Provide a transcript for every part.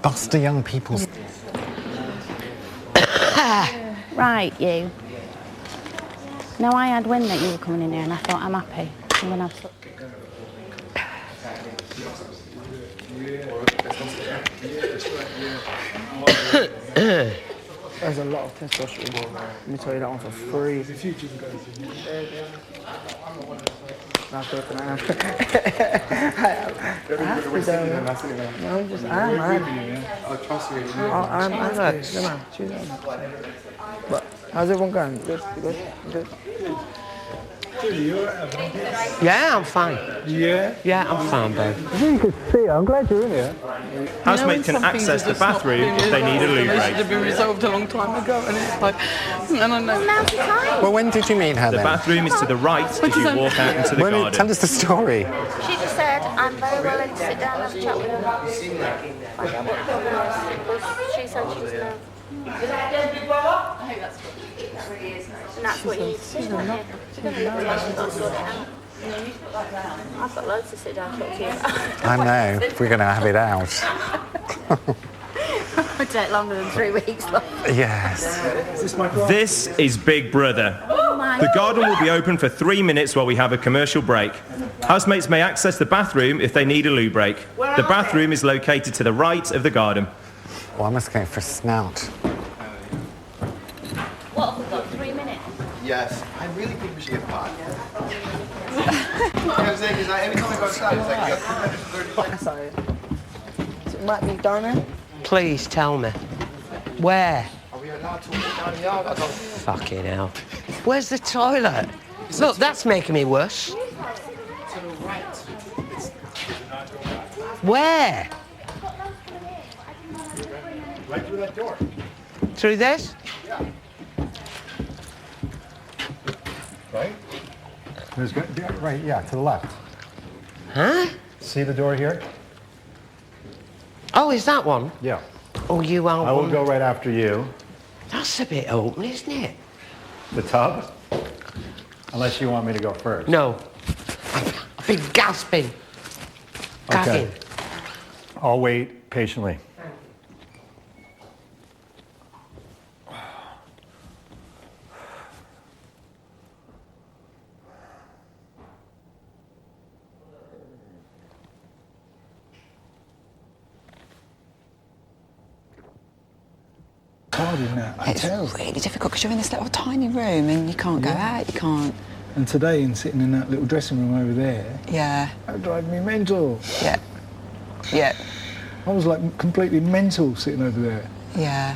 Buster young people. Right, you. Now, I had wind that you were coming in here and I thought, I'm happy. I'm going to have... There's a lot of testosterone. Let me tell you that one for free. No, I'm joking, I am. No, I'm just, I am. I trust you. But how's everyone going? Good? Good? Yeah, I'm fine. Yeah? Yeah, I'm fine, babe. You can see, I'm glad you're in here. Housemates can access the bathroom if they need a loo break. It should have been resolved a long time ago, and it's like, I don't know. Well, when did you meet her The then? bathroom is to the right as you walk out into the garden. Tell us the story. She just said, I'm very willing to sit down and have a chat with her. Find out what the problem is. She said she was nervous. I think that's what that really is. And that's what you need to do, don't you? I've got loads to sit down and talk to you about. I know, if we're going to have it out. It would take longer than 3 weeks. Yes. This is Big Brother. The garden will be open for 3 minutes while we have a commercial break. Housemates may access the bathroom if they need a loo break. The bathroom is located to the right of the garden. Well, I must go for a snout. What have we got, 3 minutes? Yes. I really think we should get back. I'm saying, because every time I go outside, it's like, you got 230 seconds. Sorry. So it might be Darna. Please tell me. Where? Are we allowed to walk down the yard? I don't... Fucking hell. Where's the toilet? Look, that's making me worse. To the right. Where? Right through that door. Through this? Yeah. Right? Right, yeah, to the left. Huh? See the door here? Oh, is that one? Yeah. Oh, you are I will one. go right after you. That's a bit open, isn't it? The tub? Unless you want me to go first. No. I've been gasping. Gagging. Okay. I'll wait patiently. Hard in that hotel. It's really difficult because you're in this little tiny room and you can't go out, you can't. And today, in sitting in that little dressing room over there, Yeah, that drive me mental. yeah, yeah, I was like completely mental sitting over there. yeah.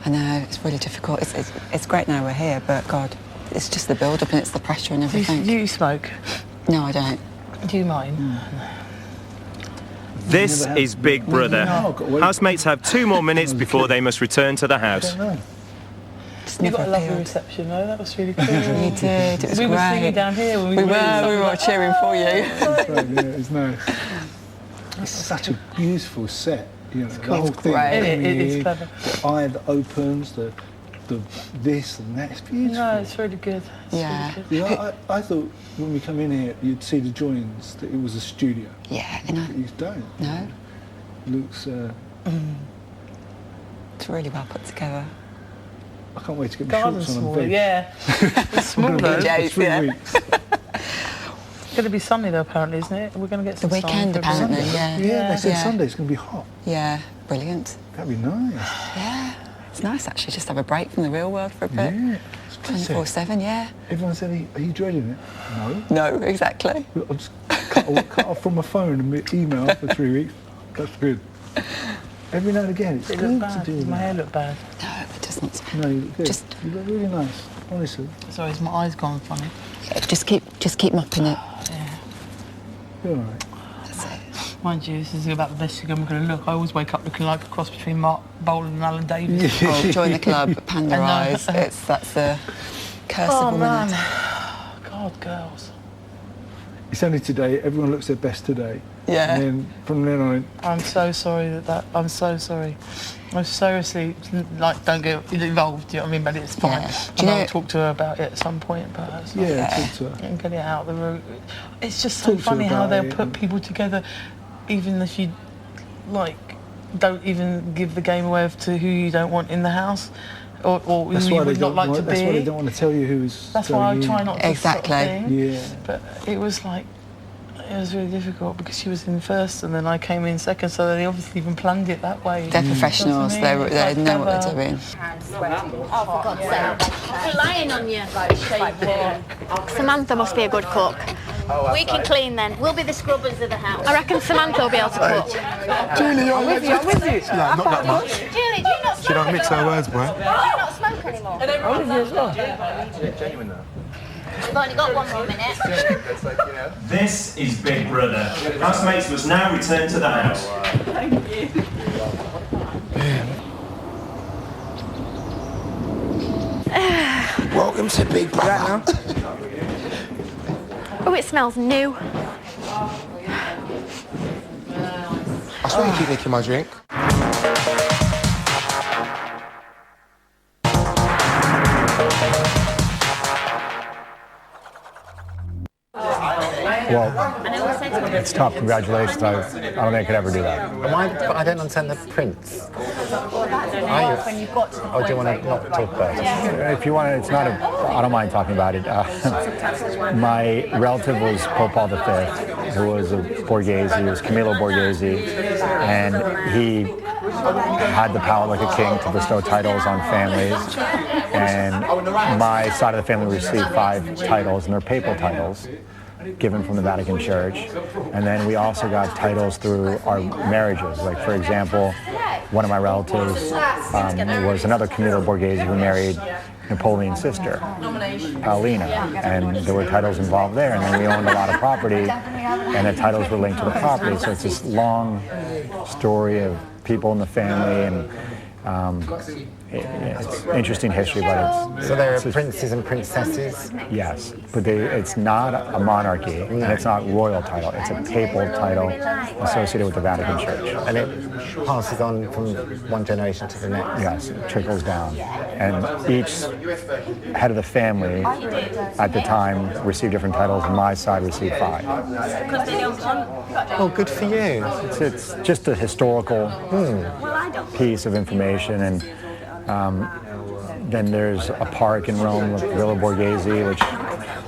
I know, it's really difficult. It's great now we're here, but God, it's just the build-up and it's the pressure and everything. Do you smoke? No, I don't. Do you mind? This is Big Brother. Housemates have 2 more minutes before they must return to the house. You got a lovely reception though, that was really cool. We did, it was we great. were singing down here when we were all cheering for you. That's right, yeah, it's nice. It's such a beautiful set. You know, the whole thing. It's clever. The eye that opens, the this and that. It's beautiful. No, it's really good. Yeah. Really good. You know, I thought when we come in here, you'd see the joins that it was a studio. Yeah, you know. But you don't. No, It looks. it's really well put together. I can't wait to get my Garden's shorts on and small, veg. yeah. It's small though. For Joke, 3 yeah. weeks. It's going to be sunny though apparently, isn't it? We're going to get some The weekend, sun. apparently. Sunday. Yeah. Yeah, they said Yeah. Sunday's going to be hot. Yeah, brilliant. That'd be nice. Yeah, it's nice actually, just have a break from the real world for a bit. Yeah. It's 24/7, yeah. Everyone said, are you dreading it? No. No, exactly. I'll just cut off from my phone and email for 3 weeks. That's good. Every now and again, it's It good looked to bad. do Does my hair that. look bad? No, it doesn't. No, you look good. Just- You look really nice, honestly. Sorry, has my eyes gone funny? Yeah, just keep mopping it. Yeah. You're all right. That's it. Mind you, this is about the best you're going to look. I always wake up looking like a cross between Mark Bolan and Alan Davis. Oh, join the club, panda I know. eyes. That's the curse of Oh woman. man. God, girls. It's only today. Everyone looks their best today. Yeah. And then from then on, I'm so sorry I'm so sorry. I seriously, like, don't get involved, do you know what I mean? But it's fine. Yeah. Do And you I'll know- talk to her about it at some point, perhaps. yeah, talk to her. And get it out of the room. It's just so Talk to her funny how about they'll it put and- people together, even if you like, don't even give the game away to who you don't want in the house, or who you would not like to be. That's why they don't want to tell you who's. That's why I try not to. Exactly. Sort of thing. Yeah. But it was like, it was really difficult because she was in first and then I came in second, so they obviously even planned it that way. They're professionals. You know what I mean? They It's know like what they're doing. Oh, for God's sake. Relying on you. Samantha must be a good cook. We can clean then. We'll be the scrubbers of the house. I reckon Samantha will be able to cook. Julie, I'm with you. I'm with you. No, not that much. Julie, do you not smoke She don't mix her words, boy. Do you not smoke anymore? I'm with you as well. Genuine though. We've only got 1 more minute. It's like, you know. This is Big Brother. Housemates must now return to the house. Welcome to Big Brother. Oh, it smells new. I swear you keep nicking my drink. Well, it's tough. Congratulations. I don't think I could ever do that. But I don't understand the prince. Are you? Or do you want to not talk about it? If you want to, it's not a. I don't mind talking about it. My relative was Pope Paul V, who was a Borghese. He was Camillo Borghese, and he had the power like a king to bestow titles on families. And my side of the family received 5 titles, and they're papal titles, given from the Vatican Church. And then we also got titles through our marriages. Like, for example, one of my relatives was another Camillo Borghese who married Napoleon's sister, Paulina, and there were titles involved there. And then we owned a lot of property, and the titles were linked to the property. So it's this long story of people in the family, and it's interesting history, but it's... So there are princes and princesses? Yes, but it's not a monarchy, and it's not royal title. It's a papal title associated with the Vatican Church. And it passes on from one generation to the next? Yes, it trickles down. And each head of the family at the time received different titles, and my side received 5. Oh, good for you. It's just a historical piece of information, and then there's a park in Rome, Villa Borghese, which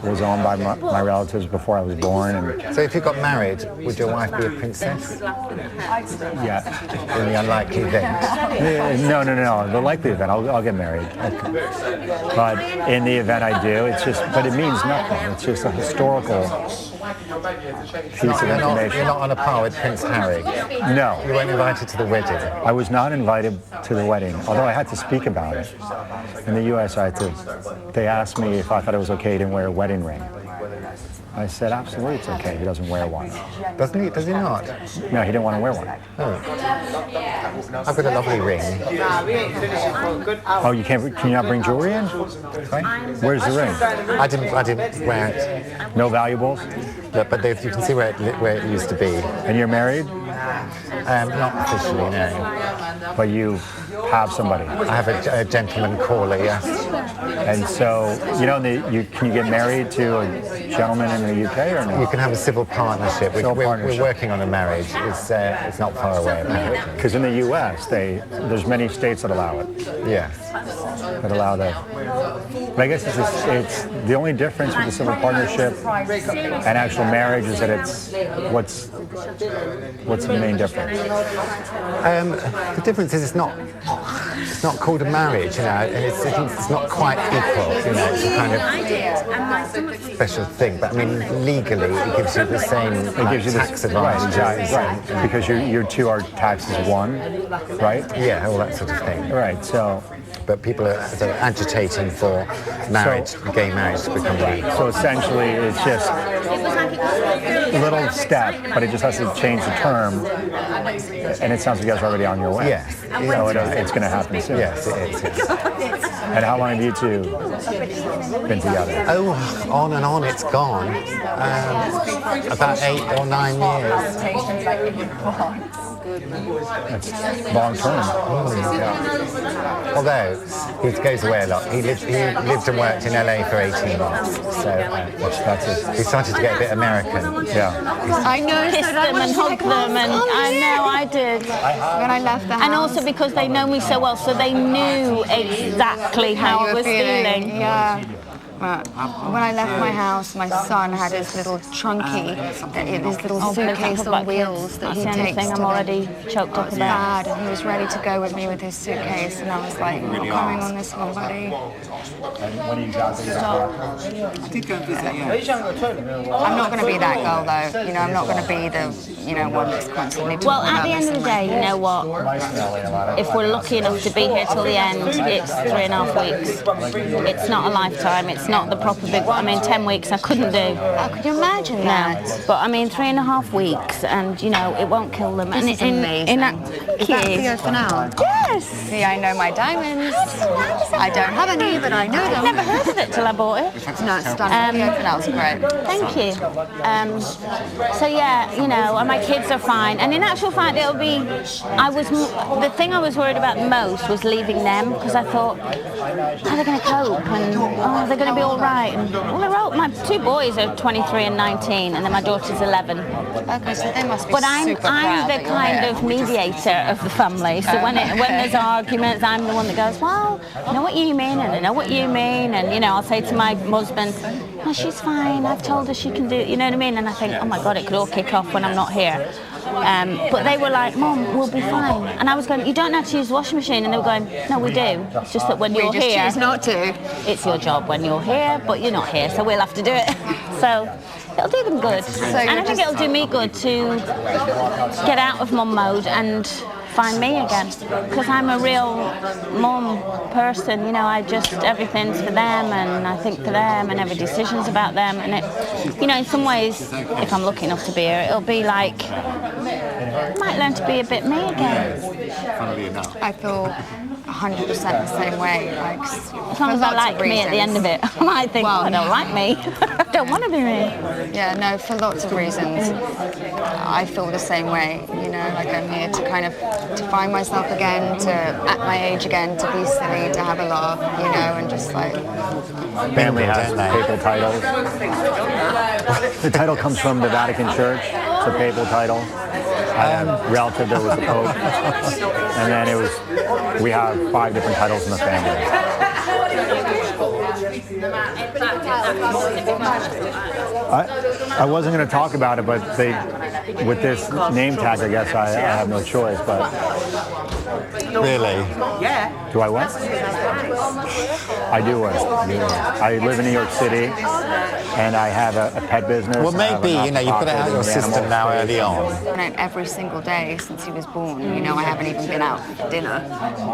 was owned by my relatives before I was born. And So if you got married, would your wife be a princess? yeah, In the unlikely event? no. The likely event, I'll get married. But in the event I do, but it means nothing. It's just a historical piece of You're information. not on a par with Prince Harry? No. You weren't invited to the wedding? I was not invited to the wedding, although I had to speak about it. In the U.S., they asked me if I thought it was okay to wear a wedding ring. I said, absolutely, it's okay. He doesn't wear one. Doesn't he? Does he not? No, he didn't want to wear one. I've got a lovely ring. Oh, can you not bring jewelry in? Where's the ring? I didn't wear it. No valuables? But you can see where it used to be. And you're married? Not officially, no. But you have somebody. I have a gentleman caller, yes. And so, can you get married to a gentleman in the UK or no? You can have a civil partnership. Civil partnership. We're working on a marriage. It's not far away, apparently. Because in the U.S., there's many states that allow it. Yes. That allow that. But I guess it's the only difference with the civil partnership and actual marriage is that what's the main difference? The difference is it's not called a marriage, and it's not quite equal, it's a kind of special thing. But I mean, legally, it gives you the same tax advantage. Right, exactly. Because your 2 are taxed as 1, right? Yeah, all that sort of thing. Right, so... But people are sort of agitating for gay marriage to become legal. So essentially, it's just a little step, but it just has to change the term, and it sounds like it's already on your way. Yes. So it's going to happen soon. Yes, it is. Yes. And how long have you 2 been together? Oh, on and on it's gone. About 8 or 9 years. It's long term. Although he goes away a lot. He lived and worked in LA for 18 months. So That's it. he started to get a bit American. Yeah. I know, Kiss them and hug them, and I know I did. when I left the house. And also because they know me so well, so they knew exactly how I was feeling. Yeah. When I left my house, my son had his little trunky, his little suitcase on wheels that he That's the only takes thing to I'm already choked up about. Dad, and he was ready to go with me with his suitcase, and I was like, "You're not coming on this one, buddy." When you got I'm not going to be that girl, though. You know, I'm not going to be the, one that's constantly talking Well, at about the end this of the in my day, you know what? If we're lucky enough to be here till the end, it's 3.5 weeks. It's not a lifetime. It's not the proper big. 10 weeks I couldn't do. How could you imagine that? No, but 3.5 weeks, and it won't kill them. This And is amazing. Is that Theo for now? Yes. See, I know my diamonds. I don't have any, but I know them. Never heard of it till I bought it. No, it's stunning. Theo for now is great. Thank you. So yeah, and my kids are fine. And in actual fact, the thing I was worried about the most was leaving them, because I thought, how are they going to cope? And they're going to be all right. And my 2 boys are 23 and 19, and then my daughter's 11. Okay, so they must be But I'm super proud the that you're kind here. of mediator of the family. So when there's arguments, I'm the one that goes, well, I know what you mean, and I know what you mean, and I'll say to my husband, no, she's fine. I've told her she can do it. You know what I mean? And I think, oh my God, it could all kick off when I'm not here. But they were like, Mum, we'll be fine. And I was going, you don't have to use the washing machine. And they were going, no, we do. It's just that when you're We just here, choose not to. it's your job when you're here, but you're not here, so we'll have to do it. So it'll do them good. And I think it'll do me good to get out of mum mode and find me again, because I'm a real mum person. Everything's for them, and I think for them, and every decision's about them. And it, in some ways, if I'm lucky enough to be here, it'll be like I might learn to be a bit me again. I feel 100% the same way. As long as I like me at the end of it, I might think, I don't like me. I don't want to be me. Yeah, no, for lots of reasons. I feel the same way. I'm here to kind of to find myself again, to at my age again, to be silly, to have a laugh, and just like. Family has papal titles. The title comes from the Vatican Church. It's a papal title. I have a relative that was the Pope. And then we have 5 different titles in the family. I wasn't going to talk about it, but with this name tag, I guess I have no choice, but... Really? Do I what? I do what? I live in New York City, and I have a pet business. Well, maybe, you've got it out of your system now early on. Every single day since he was born, I haven't even been out for dinner.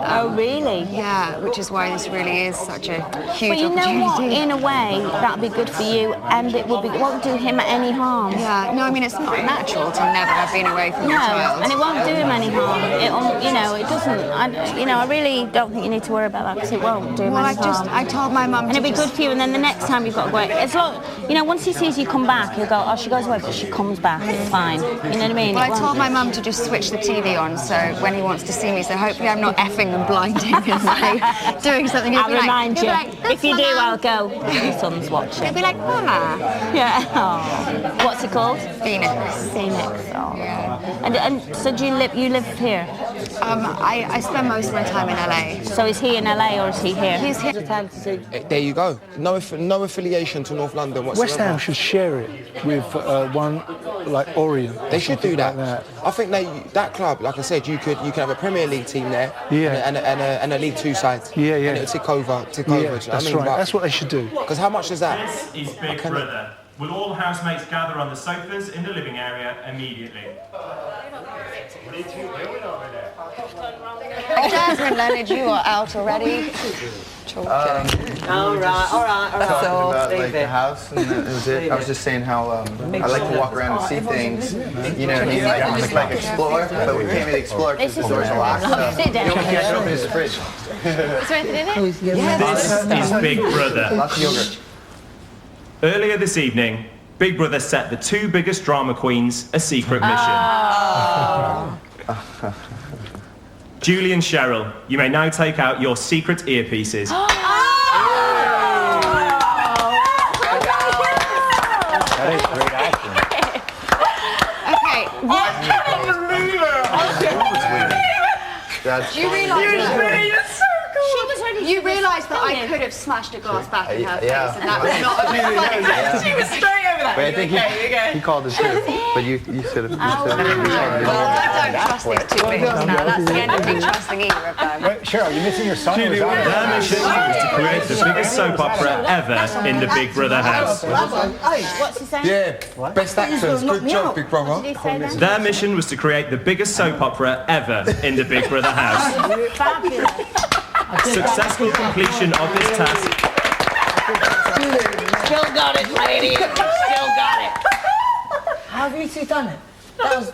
Oh, really? Yeah, which is why this really is such a huge But you know what? opportunity. In a way, that'll be good for you, and it won't do him any harm. Yeah, no, it's not natural to never have been away from your child. And it won't do him any harm. It doesn't. I really don't think you need to worry about that, because it won't do him any harm. I told my mum. And it'll be good for you. And then the next time you've got to go, it's like, once he sees you come back, he'll go, oh, she goes away, but she comes back. It's fine. You know what I mean? Well, I told my mum to just switch the TV on, so when he wants to see me, so hopefully I'm not effing and blinding and doing something. I'll remind you. If you do, Mama. I'll go. Your son's watching. He'll be like, Mama. Yeah. Oh. What's it called? Phoenix. Phoenix. Oh. Yeah. And so do you live here? I spend most of my time in LA. So is he in LA or is he here? He's here. There you go. No affiliation to North London whatsoever. West Ham should share it with one like Orient. They should do that. Like I think that club, like I said, you can have a Premier League team there, and a League 2 side. Yeah. And it'll tick over. Yeah, that's right. That's what they should do. Because how much is that? This is Big Brother. Will all housemates gather on the sofas in the living area immediately? Jasmine Leonard, you are out already. All right. Talking about the house, and that was it. I was just saying how I like to walk around and see things. And he's like explore, but we can't really explore because the doors are locked. Sit down. We can't open his fridge. Is there anything in it? This is Big Brother. Lots of yogurt. Earlier this evening, Big Brother set the 2 biggest drama queens a secret mission. Julie and Cheryl, you may now take out your secret earpieces. That is great action. Okay. I can't believe it. Do you realise You realise that I could have smashed a glass back in her face, Yeah. and that was not a good Yeah. She was straight over there. But I think he called it too. But you should have. Well, I don't trust these two bitches now. That's the end of me trusting either of them. Wait, Cheryl, you're missing your son? Their mission was to create the biggest soap opera ever in the Big Brother house. What's he saying? Yeah, best actors. Good job, Big Brother. Did he say that? Their mission was to create the biggest soap opera ever in the Big Brother house. Fabulous. Successful completion of this task. Still got it, lady. Still got it. How have you two done it? That was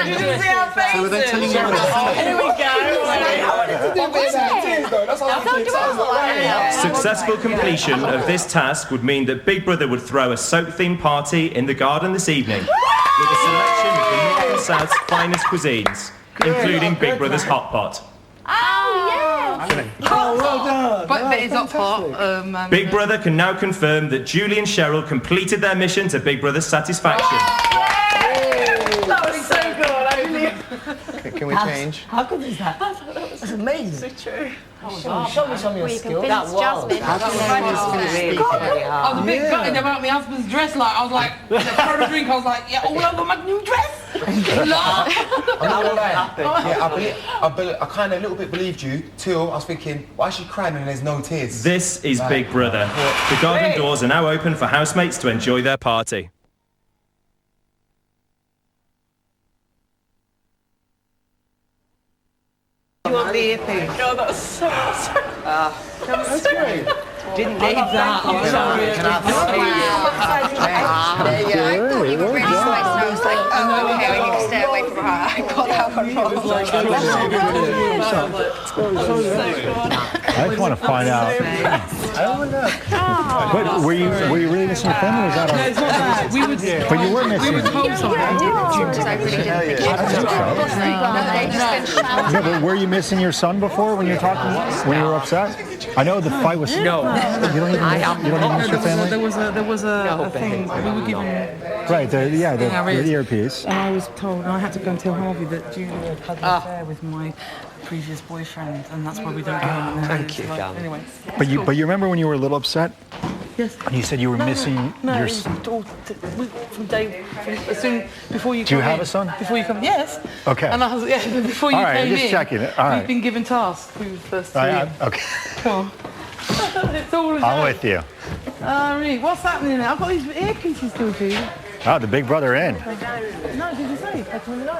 Did you see our faces? So were they telling you Here we go. Successful completion of this task would mean that Big Brother would throw a soap-themed party in the garden this evening with a selection of the North and South's finest cuisines, including Big Brother's hot pot. But it's not pot. Big Brother can now confirm that Julie and Cheryl completed their mission to Big Brother's satisfaction. That was so good. Can we change? How good is that? That's amazing. So true. Show me some of your You skills. convinced Jasmine. Really, very I was a bit gutted about my husband's dress. Like I was like, for a drink, I was like, yeah, all over my new dress. I'm not gonna lie. Yeah, I kind of a little bit believed you till I was thinking, why is she crying and there's no tears? This is Big Brother. The garden doors are now open for housemates to enjoy their party. You want the earpiece? Oh, that was so awesome. That's great. Didn't need that. I'm sorry. There you go. I thought you were really spicy. I was like, oh, okay, we need to stay away from her. I got that one wrong. I just want to find out. But were you really missing your family? Or was that No, it's not that. We would. But you were missing. We would told something. I really didn't think No, but were you missing your son before when you were talking? When you were upset? I know the fight was. No. You don't even miss your family. There was a thing. We were given. Right. The earpiece. And I was told, and I had to go and tell Harvey that Julie had an affair with my previous boyfriend, and that's why we don't get on. Thank you, darling. Anyway. But you remember when you were a little upset? Yes. And you said you were missing No, your. it was all from day, as soon before you. Do you come have in, a son? Before you come, yes. Okay. And I was before you All right, came just in. checking it. All right. We've been given tasks. We were first to Okay. Come on. It's all I'm with you. Really? What's happening now? I've got these earpieces still, dude. Oh, the Big Brother in. No, did you say? I told you no.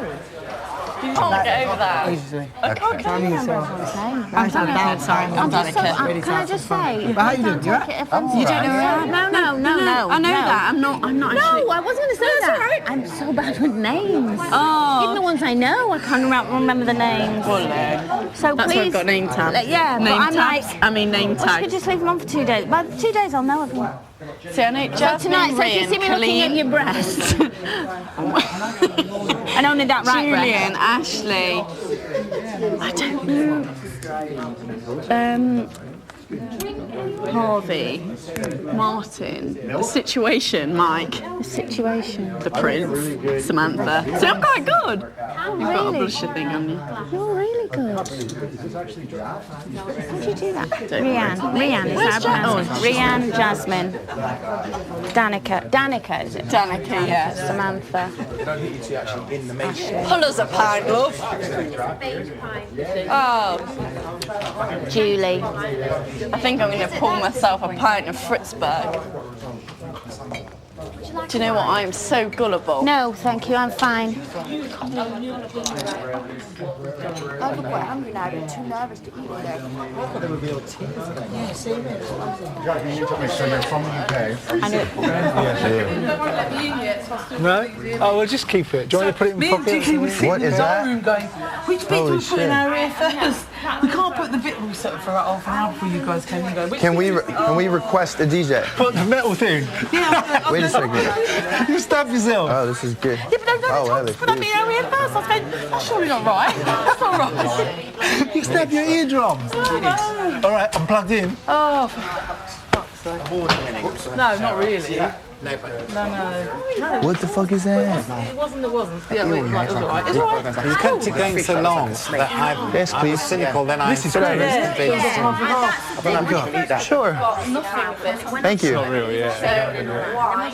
I can't get over that. Easily. I can't remember everyone's name. I'm Danica. Sorry, I'm Danica. Can I just say? How you doing? You Take it offensively. You don't know that? No. I know that. I'm not actually. No, I wasn't going to say that. I'm so bad with names. Oh. Even the ones I know, I can't remember the names. So That's please. why I've got name tabs. Yeah, but I'm tags. like. I mean name Well, tags. you could just leave them on for 2 days. By 2 days, I'll know everyone. See, I know So Jasmine, tonight, so if you Ryan, see me looking at your breasts, and only that right Julian, breast. Ashley. I don't know. Harvey, Martin, the situation, Mike, The situation. the Prince, Samantha. So I'm quite good. You've got a Really? blusher thing on you. You're really good. How do you do that? Rianne, is that pronounced? Rianne, Jasmine, Danica, is it? Danica, yeah. Samantha. Pull us a pint, love. Oh, Julie. I think I'm going to pull myself a pint of Fritzberg. Do you know what? I am so gullible. No, thank you, I'm fine. I'm quite hungry now. I'm too nervous to eat today. No? Oh, we'll just keep it. Do you want me to put it in Me the and Julie were pocket? sitting What in is the that? dining room going, which bit do Holy we put in shit. our ear first? We can't put the bit we set for about half an hour before you guys came in. Go, which Can bit we is- request a DJ? Put the metal thing. Yeah, Wait a second. You stabbed yourself. Oh, this is good. Yeah, but they've Oh, well, put up your ear first. I was going, that's surely not right. That's not right. You stabbed your eardrum. Oh, All right, I'm plugged in. oh, for fuck's sake. No, not really. No. What the fuck is that? It wasn't. Yeah, wait, right, it was all right. It's all right. You kept it going so long that I was cynical, then I... This is great. Sure. Thank you. No, I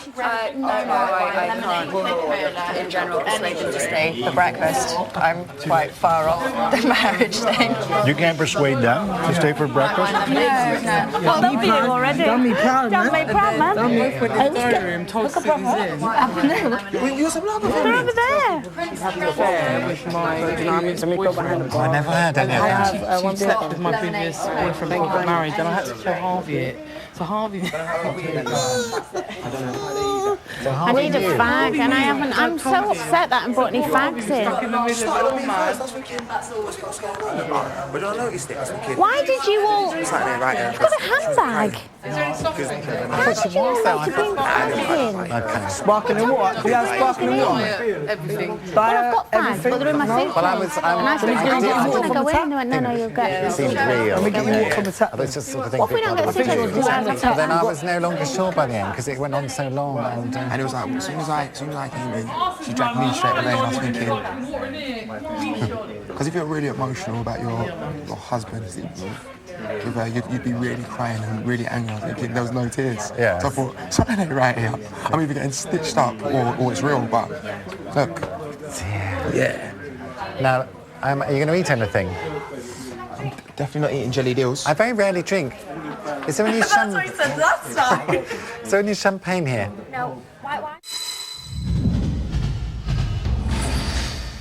can't. In general, persuade them to stay for breakfast. I'm quite far off the marriage thing. You can't persuade them to stay for breakfast? No. Well, they'll be here already. Done me proud, man. Done me proud, man. Done me for the Room, told Susan's in. They're over there. With my boyfriend. I never had any of that. She slept with my previous boyfriend before I got married, and I had to tell Harvey it. So Harvey... I need a fag, and I haven't. I'm so upset that I haven't brought any fags in. Why did you all? You've got a handbag. How did you know to bring fags in? Sparkling water. We have sparkling water. Everything. Well, I've got fags, but they're in my suitcase. Well, I said, can I go in? They went, no, you'll get. it seemed real. Let me get you water from the tap. It's just sort of thing. What if we don't get a suitcase? We'll do that. But then I was no longer sure by the end because it went on so long. And it was like, as soon as I came in, she dragged me straight away, and I was thinking, because if you're really emotional about your husband, with her, you'd be really crying and really angry. I was thinking there was no tears. Yeah. So I thought, something ain't right here. I'm either getting stitched up or it's real, but look. Yeah. Now, are you going to eat anything? I'm definitely not eating jelly deals. I very rarely drink. Is there any champagne? Is there any champagne here? No.